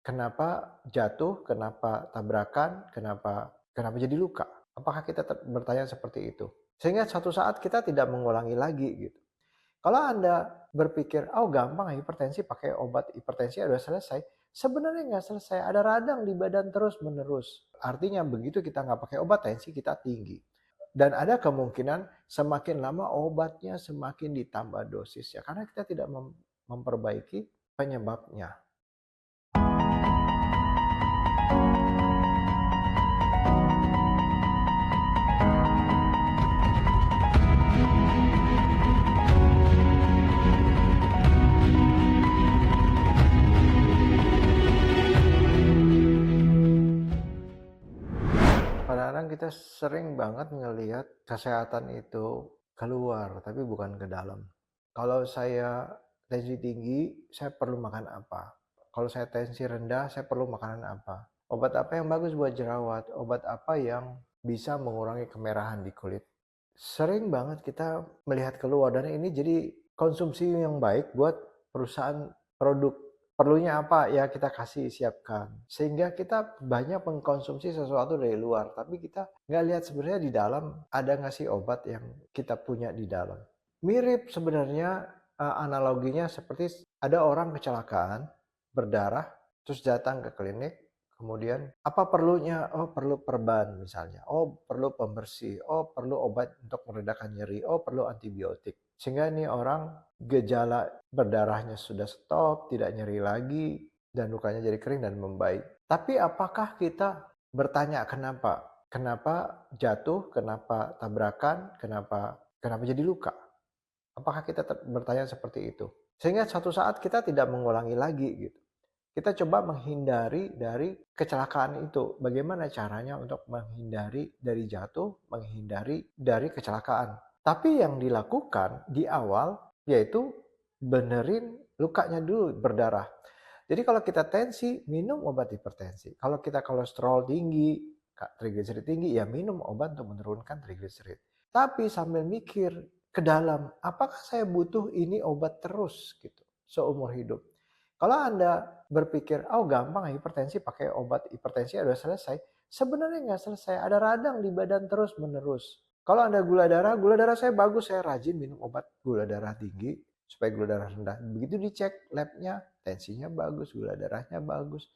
Kenapa jatuh, kenapa tabrakan, kenapa jadi luka? Apakah kita bertanya seperti itu? Sehingga suatu saat kita tidak mengulangi lagi gitu. Kalau Anda berpikir, "Oh gampang hipertensi pakai obat hipertensi udah selesai." Sebenarnya nggak selesai, ada radang di badan terus-menerus. Artinya begitu kita nggak pakai obat, tensi kita tinggi. Dan ada kemungkinan semakin lama obatnya semakin ditambah dosisnya. Karena kita tidak memperbaiki penyebabnya. Kadang-kadang kita sering banget ngelihat kesehatan itu keluar, tapi bukan ke dalam. Kalau saya tensi tinggi, saya perlu makan apa? Kalau saya tensi rendah, saya perlu makanan apa? Obat apa yang bagus buat jerawat? Obat apa yang bisa mengurangi kemerahan di kulit? Sering banget kita melihat keluar dan ini jadi konsumsi yang baik buat perusahaan produk. Perlunya apa? Ya kita kasih siapkan. Sehingga kita banyak mengkonsumsi sesuatu dari luar. Tapi kita nggak lihat sebenarnya di dalam ada nggak sih obat yang kita punya di dalam. Mirip sebenarnya analoginya seperti ada orang kecelakaan, berdarah, terus datang ke klinik, kemudian apa perlunya? Oh perlu perban misalnya, oh perlu pembersih, oh perlu obat untuk meredakan nyeri, oh perlu antibiotik. Sehingga ini orang gejala berdarahnya sudah stop, tidak nyeri lagi, dan lukanya jadi kering dan membaik. Tapi apakah kita bertanya kenapa? Kenapa jatuh, kenapa tabrakan, kenapa jadi luka? Apakah kita bertanya seperti itu? Sehingga suatu saat kita tidak mengulangi lagi gitu. Kita coba menghindari dari kecelakaan itu. Bagaimana caranya untuk menghindari dari jatuh, menghindari dari kecelakaan. Tapi yang dilakukan di awal yaitu benerin lukanya dulu berdarah. Jadi kalau kita tensi, minum obat hipertensi. Kalau kita kolesterol tinggi, trigliserid tinggi, ya minum obat untuk menurunkan trigliserid. Tapi sambil mikir ke dalam, apakah saya butuh ini obat terus gitu seumur hidup? Kalau Anda berpikir, oh gampang hipertensi pakai obat hipertensi udah selesai. Sebenarnya nggak selesai, ada radang di badan terus-menerus. Kalau Anda gula darah saya bagus, saya rajin minum obat gula darah tinggi supaya gula darah rendah. Begitu dicek labnya, tensinya bagus, gula darahnya bagus,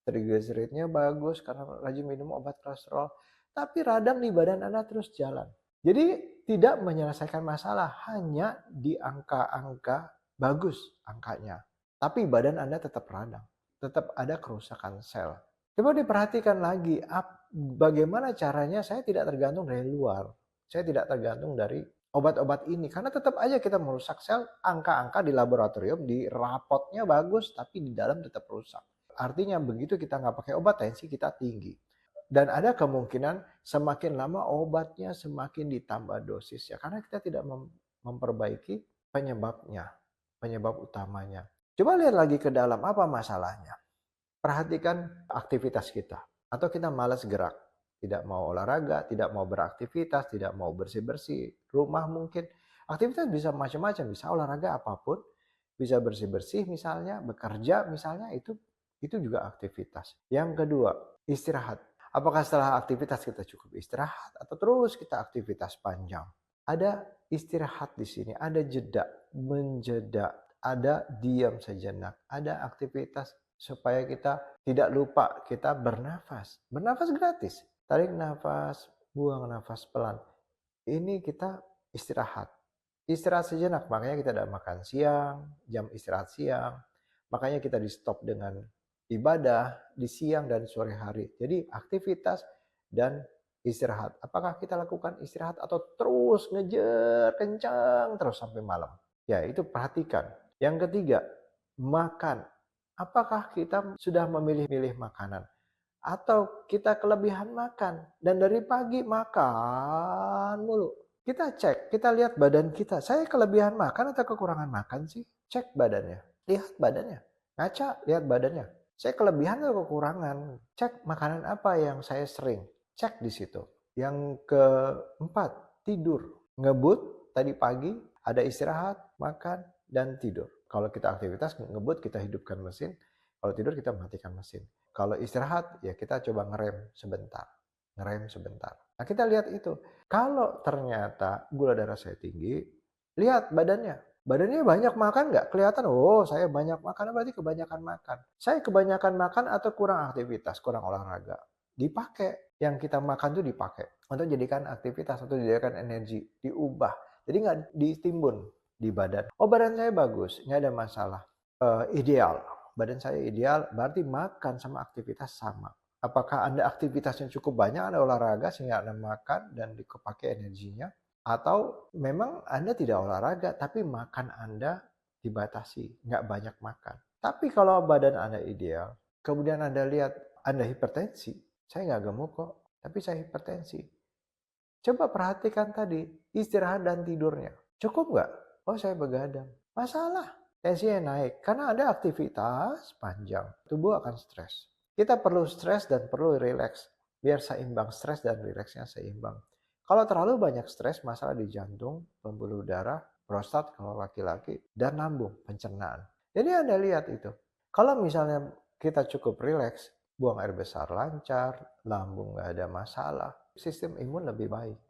trigliseridnya bagus karena rajin minum obat kolesterol. Tapi radang di badan Anda terus jalan. Jadi tidak menyelesaikan masalah, hanya di angka-angka bagus angkanya. Tapi badan Anda tetap radang, tetap ada kerusakan sel. Coba diperhatikan lagi, bagaimana caranya saya tidak tergantung dari luar. Saya tidak tergantung dari obat-obat ini. Karena tetap aja kita merusak sel, angka-angka di laboratorium, di rapotnya bagus, tapi di dalam tetap rusak. Artinya begitu kita nggak pakai obat, tensi kita tinggi. Dan ada kemungkinan semakin lama obatnya semakin ditambah dosisnya. Karena kita tidak memperbaiki penyebabnya, penyebab utamanya. Coba lihat lagi ke dalam, apa masalahnya? Perhatikan aktivitas kita. Atau kita malas gerak, tidak mau olahraga, tidak mau beraktivitas, tidak mau bersih-bersih, rumah mungkin. Aktivitas bisa macam-macam, bisa olahraga apapun, bisa bersih-bersih misalnya, bekerja misalnya, itu juga aktivitas. Yang kedua, istirahat. Apakah setelah aktivitas kita cukup istirahat atau terus kita aktivitas panjang? Ada istirahat di sini, ada jeda, menjeda, ada diam sejenak, ada aktivitas supaya kita tidak lupa kita bernafas. Bernafas gratis. Tarik nafas, buang nafas pelan. Ini kita istirahat. Istirahat sejenak, makanya kita tidak makan siang, jam istirahat siang. Makanya kita di stop dengan ibadah di siang dan sore hari. Jadi aktivitas dan istirahat. Apakah kita lakukan istirahat atau terus ngejar kencang terus sampai malam? Ya itu perhatikan. Yang ketiga, makan. Apakah kita sudah memilih-milih makanan? Atau kita kelebihan makan dan dari pagi makan mulu. Kita cek, kita lihat badan kita. Saya kelebihan makan atau kekurangan makan sih? Cek badannya. Lihat badannya. Ngaca, lihat badannya. Saya kelebihan atau kekurangan? Cek makanan apa yang saya sering. Cek di situ. Yang keempat, tidur. Ngebut tadi pagi, ada istirahat, makan, dan tidur. Kalau kita aktivitas ngebut, kita hidupkan mesin. Kalau tidur kita matikan mesin. Kalau istirahat, ya kita coba ngerem sebentar. Ngerem sebentar. Nah kita lihat itu. Kalau ternyata gula darah saya tinggi, lihat badannya. Badannya banyak makan nggak? Kelihatan, oh saya banyak makan, berarti kebanyakan makan. Saya kebanyakan makan atau kurang aktivitas, kurang olahraga. Dipakai. Yang kita makan tuh dipakai. Untuk jadikan aktivitas, atau dijadikan energi. Diubah. Jadi nggak ditimbun di badan. Oh badan saya bagus, nggak ada masalah. Ideal. Badan saya ideal, berarti makan sama aktivitas sama. Apakah Anda aktivitasnya cukup banyak, Anda olahraga sehingga Anda makan dan dipakai energinya? Atau memang Anda tidak olahraga, tapi makan Anda dibatasi, nggak banyak makan. Tapi kalau badan Anda ideal, kemudian Anda lihat Anda hipertensi, saya nggak gemuk kok, tapi saya hipertensi. Coba perhatikan tadi, istirahat dan tidurnya. Cukup nggak? Oh saya begadang. Masalah. Tensinya naik. Karena ada aktivitas panjang. Tubuh akan stres. Kita perlu stres dan perlu rileks. Biar seimbang, stres dan rileksnya seimbang. Kalau terlalu banyak stres, masalah di jantung, pembuluh darah, prostat kalau laki-laki, dan lambung, pencernaan. Jadi Anda lihat itu. Kalau misalnya kita cukup rileks, buang air besar lancar, lambung nggak ada masalah, sistem imun lebih baik.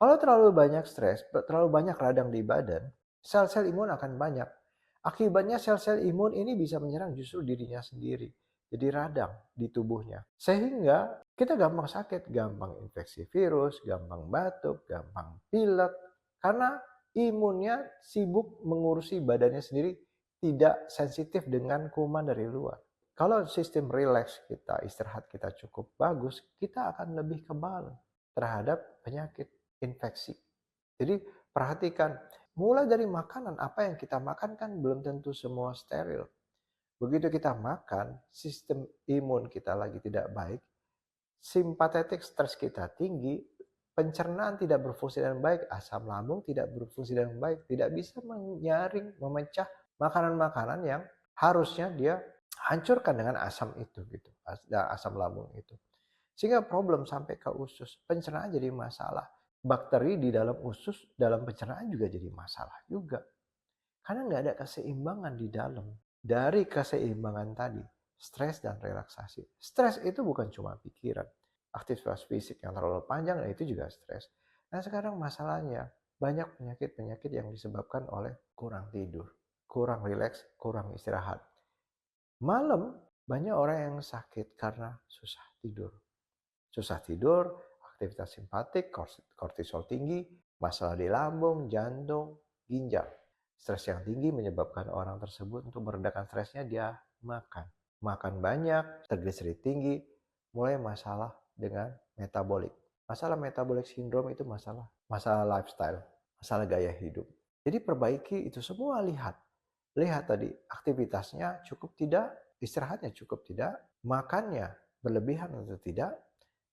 Kalau terlalu banyak stres, terlalu banyak radang di badan, sel-sel imun akan banyak. Akibatnya sel-sel imun ini bisa menyerang justru dirinya sendiri. Jadi radang di tubuhnya. Sehingga kita gampang sakit, gampang infeksi virus, gampang batuk, gampang pilek. Karena imunnya sibuk mengurusi badannya sendiri, tidak sensitif dengan kuman dari luar. Kalau sistem rileks kita, istirahat kita cukup bagus, kita akan lebih kebal terhadap penyakit infeksi. Jadi perhatikan, mulai dari makanan, apa yang kita makan kan belum tentu semua steril. Begitu kita makan, sistem imun kita lagi tidak baik, simpatetik stres kita tinggi, pencernaan tidak berfungsi dengan baik, asam lambung tidak berfungsi dengan baik, tidak bisa menyaring, memecah makanan-makanan yang harusnya dia hancurkan dengan asam itu gitu, asam lambung itu. Sehingga problem sampai ke usus, pencernaan jadi masalah. Bakteri di dalam usus, dalam pencernaan juga jadi masalah juga. Karena nggak ada keseimbangan di dalam. Dari keseimbangan tadi, stres dan relaksasi. Stres itu bukan cuma pikiran. Aktivitas fisik yang terlalu panjang, itu juga stres. Nah sekarang masalahnya, banyak penyakit-penyakit yang disebabkan oleh kurang tidur, kurang rileks, kurang istirahat. Malam, banyak orang yang sakit karena susah tidur. Susah tidur, aktivitas simpatik, kortisol tinggi, masalah di lambung, jantung, ginjal. Stres yang tinggi menyebabkan orang tersebut untuk meredakan stresnya dia makan. Makan banyak, trigliserid tinggi, mulai masalah dengan metabolik. Masalah metabolik sindrom itu masalah lifestyle, masalah gaya hidup. Jadi perbaiki itu semua, lihat. Lihat tadi, aktivitasnya cukup tidak, istirahatnya cukup tidak, makannya berlebihan atau tidak,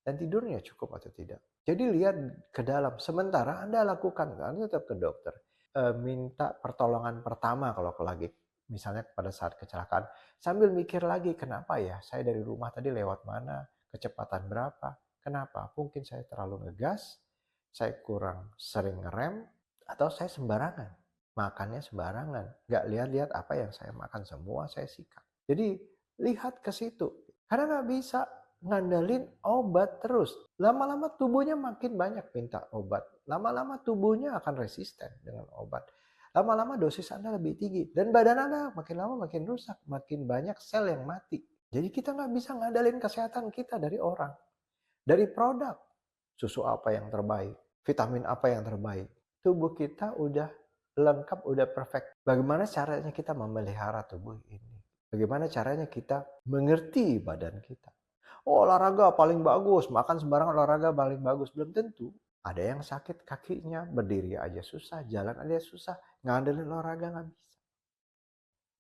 dan tidurnya cukup atau tidak. Jadi lihat ke dalam. Sementara Anda lakukan, Anda tetap ke dokter. Minta pertolongan pertama kalau lagi misalnya pada saat kecelakaan. Sambil mikir lagi, kenapa ya saya dari rumah tadi lewat mana, kecepatan berapa, kenapa? Mungkin saya terlalu ngegas, saya kurang sering ngerem, atau saya sembarangan. Makannya sembarangan. Nggak lihat-lihat apa yang saya makan, semua saya sikat. Jadi lihat ke situ. Karena nggak bisa ngandalin obat terus. Lama-lama tubuhnya makin banyak minta obat. Lama-lama tubuhnya akan resisten dengan obat. Lama-lama dosis Anda lebih tinggi. Dan badan Anda makin lama makin rusak. Makin banyak sel yang mati. Jadi kita nggak bisa ngandalin kesehatan kita dari orang. Dari produk. Susu apa yang terbaik. Vitamin apa yang terbaik. Tubuh kita udah lengkap, udah perfect. Bagaimana caranya kita memelihara tubuh ini? Bagaimana caranya kita mengerti badan kita? Oh, olahraga paling bagus, makan sembarang olahraga paling bagus. Belum tentu. Ada yang sakit kakinya, berdiri aja susah, jalan aja susah, ngandelin olahraga nggak bisa.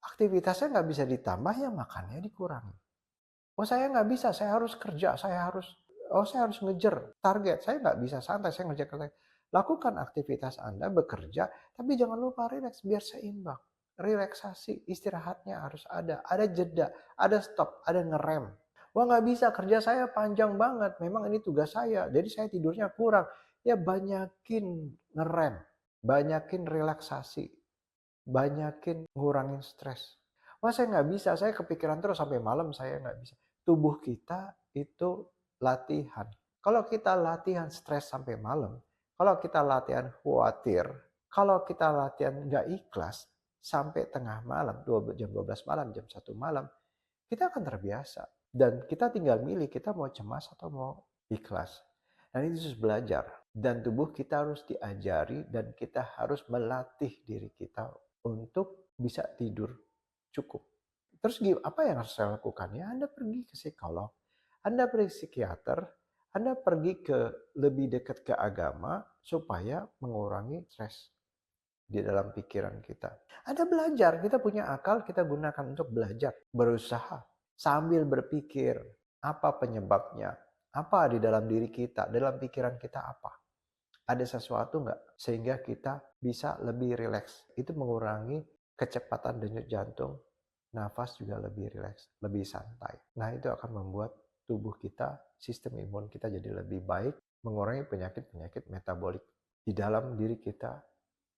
Aktivitasnya nggak bisa ditambah, ya makannya dikurangi. Oh saya nggak bisa, saya harus kerja, saya harus ngejar target. Saya nggak bisa santai, saya ngejar target. Lakukan aktivitas Anda, bekerja, tapi jangan lupa rileks biar seimbang. Relaksasi, istirahatnya harus ada jeda, ada stop, ada ngerem. Wah nggak bisa, kerja saya panjang banget, memang ini tugas saya, jadi saya tidurnya kurang. Ya banyakin ngerem, banyakin relaksasi, banyakin ngurangin stres. Wah saya nggak bisa, saya kepikiran terus sampai malam saya nggak bisa. Tubuh kita itu latihan. Kalau kita latihan stres sampai malam, kalau kita latihan khawatir, kalau kita latihan nggak ikhlas sampai tengah malam, jam 12 malam, jam 1 malam, kita akan terbiasa. Dan kita tinggal milih kita mau cemas atau mau ikhlas. Dan itu harus belajar. Dan tubuh kita harus diajari dan kita harus melatih diri kita untuk bisa tidur cukup. Terus apa yang harus saya lakukan? Ya Anda pergi ke psikolog, Anda pergi ke psikiater, Anda pergi ke lebih dekat ke agama supaya mengurangi stres di dalam pikiran kita. Anda belajar, kita punya akal, kita gunakan untuk belajar, berusaha sambil berpikir apa penyebabnya, apa di dalam diri kita, dalam pikiran kita apa. Ada sesuatu nggak sehingga kita bisa lebih rileks. Itu mengurangi kecepatan denyut jantung, nafas juga lebih rileks, lebih santai. Nah itu akan membuat tubuh kita, sistem imun kita jadi lebih baik, mengurangi penyakit-penyakit metabolik di dalam diri kita.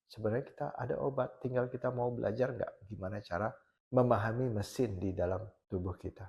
Sebenarnya kita ada obat, tinggal kita mau belajar nggak gimana cara memahami mesin di dalam tubuh kita.